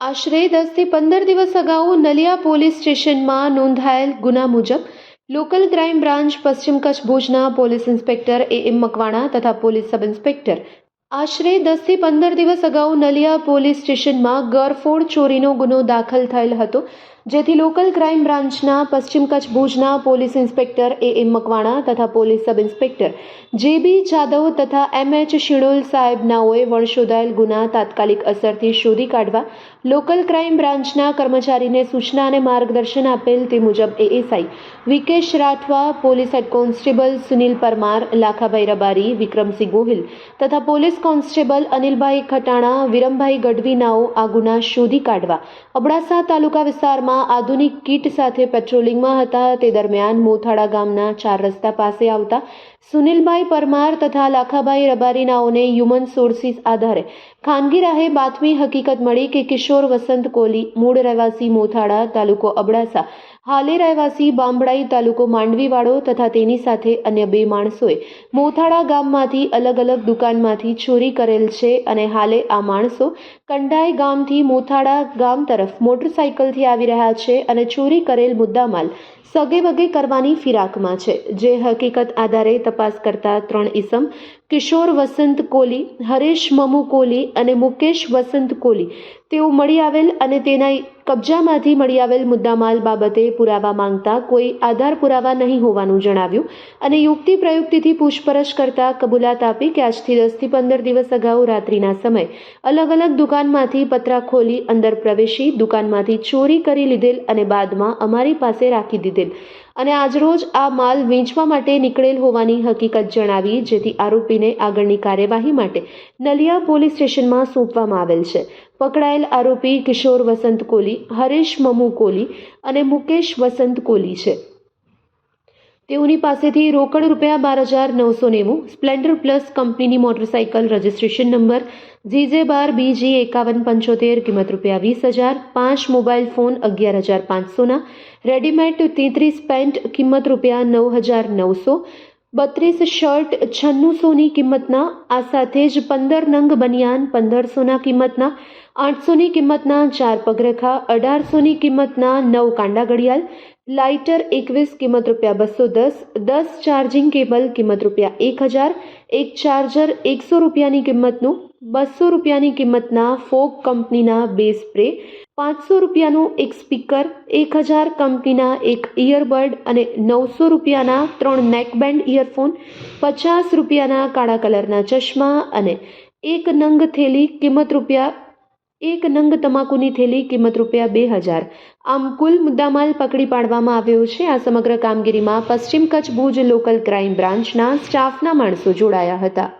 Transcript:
આશરે 10 થી 15 દિવસ અગાઉ નલિયા પોલીસ સ્ટેશનમાં નોંધાયેલ ગુના મુજબ લોકલ ક્રાઇમ બ્રાન્ચ પશ્ચિમ કચ્છ ભુજના પોલીસ ઇન્સ્પેક્ટર એમ મકવાણા તથા પોલીસ સબ ઇન્સ્પેક્ટર આશરે 10 થી 15 દિવસ અગાઉ નલિયા પોલીસ સ્ટેશનમાં ગરફોડ ચોરીનો ગુનો દાખલ થયેલ હતો, જેથી લોકલ ક્રાઇમ બ્રાન્ચના પશ્ચિમ કચ્છ ભુજના પોલીસ ઇન્સ્પેક્ટર એમ મકવાણા તથા પોલીસ સબ ઇન્સ્પેક્ટર જેબી જાદવ તથા એમએચ શિણોલ સાહેબનાઓએ વણશોધાયેલ ગુના તાત્કાલિક અસરથી શોધી કાઢવા લોકલ ક્રાઇમ બ્રાન્ચના કર્મચારીને સૂચના અને માર્ગદર્શન આપેલ તે મુજબ ASI Vikesh Rathwa, police head constable Sunil Parmar, Lakhabhai Rabari, Vikramsinh Gohil તથા પોલીસ કોન્સ્ટેબલ અનિલભાઈ ખટાણા, વિરમભાઈ ગઢવીનાઓ આ ગુના શોધી કાઢવા અબડાસા તાલુકા વિસ્તારમાં આધુનિક કીટ સાથે પેટ્રોલિંગમાં હતા. તે દરમિયાન મોથાળા ગામના 4 રસ્તા પાસે આવતા સુનિલભાઈ પરમાર તથા લાખાભાઈ રબારીનાઓને હ્યુમન સોર્સિસ આધારે ખાનગી રાહે બાતમી હકીકત મળી કે કિશોર વસંત કોલી, મૂળ રહેવાસી મોથાળા, તાલુકો અબડાસા, હાલે રહેવાસી બામબડાઈ, તાલુકો માંડવીવાળો તથા તેની સાથે અન્ય 2 માણસોએ મોથાળા ગામમાંથી અલગ અલગ દુકાનમાંથી ચોરી કરેલ છે અને હાલે આ માણસો કંડાઈ ગામથી મોથાળા ગામ તરફ મોટરસાઇકલથી આવી રહ્યા છે અને ચોરી કરેલ મુદ્દામાલ સગે વગે કરવાની ફિરાકમાં છે. જે હકીકત આધારે તપાસ કરતા 3 ઈસમ કિશોર વસંત કોલી, હરેશ મમુ કોલી અને મુકેશ વસંત કોલી તેઓ મળી આવેલ અને તેના કબજામાંથી મળી આવેલ મુદ્દામાલ બાબતે પુરાવા માંગતા કોઈ આધાર પુરાવા નહીં હોવાનું જણાવ્યું અને યુક્તિ પ્રયુક્તિથી પૂછપરછ કરતા કબૂલાત આપી કે આજથી 10 થી 15 દિવસ અગાઉ રાત્રિના સમયે અલગ અલગ દુકાનમાંથી પતરા ખોલી અંદર પ્રવેશી દુકાનમાંથી ચોરી કરી લીધેલ અને બાદમાં અમારી પાસે રાખી દીધેલ અને આજરોજ આ માલ વેચવા માટે નીકળેલ હોવાની હકીકત જણાવી, જેથી આરોપીને આગળની કાર્યવાહી માટે નલિયા પોલીસ સ્ટેશનમાં સોંપવામાં આવેલ છે. પકડાયેલ આરોપી કિશોર વસંત કોલી, હરેશ મમુ કોલી અને મુકેશ વસંત કોલી છે. તેઓની પાસેથી રોકડ રૂપિયા 12,990, સ્પ્લેન્ડર પ્લસ કંપનીની મોટરસાઇકલ રજિસ્ટ્રેશન નંબર GJ12BG 5175 કિંમત રૂપિયા 20,000, 5 મોબાઈલ ફોન 11,500ના, રેડીમેડ 33 પેન્ટ કિંમત રૂપિયા 9,900, 32 શર્ટ 9600ની કિંમતના, આ સાથે જ 15 નંગ બનિયાન 1500ના કિંમતના, 800ની કિંમતના 4 પગરખા, 1800ની કિંમતના 9 કાંડા ઘડિયાળ, લાઇટર 21 કિંમત રૂપિયા 210, 10 ચાર્જિંગ કેબલ કિંમત રૂપિયા 1,000, એક ચાર્જર 100 રૂપિયાની કિંમતનું, 200 રૂપિયાની કિંમતના ફોક કંપનીના 2 સ્પ્રે, 500 રૂપિયાનું એક સ્પીકર, 1,000 કંપનીના એક ઇયરબડ અને 900 રૂપિયાના 3 નેકબેન્ડ ઇયરફોન, 50 રૂપિયાના કાળા કલરના ચશ્મા અને 1 નંગ થેલી કિંમત રૂપિયા 1 નંગ તમાકુની થેલી કિંમત રૂપિયા 2,000. આમ કુલ મુદ્દામાલ પકડી પાડવામાં આવ્યો છે. આ સમગ્ર કામગીરીમાં પશ્ચિમ કચ્છ ભુજ લોકલ ક્રાઇમ બ્રાન્ચના સ્ટાફના માણસો જોડાયા હતા.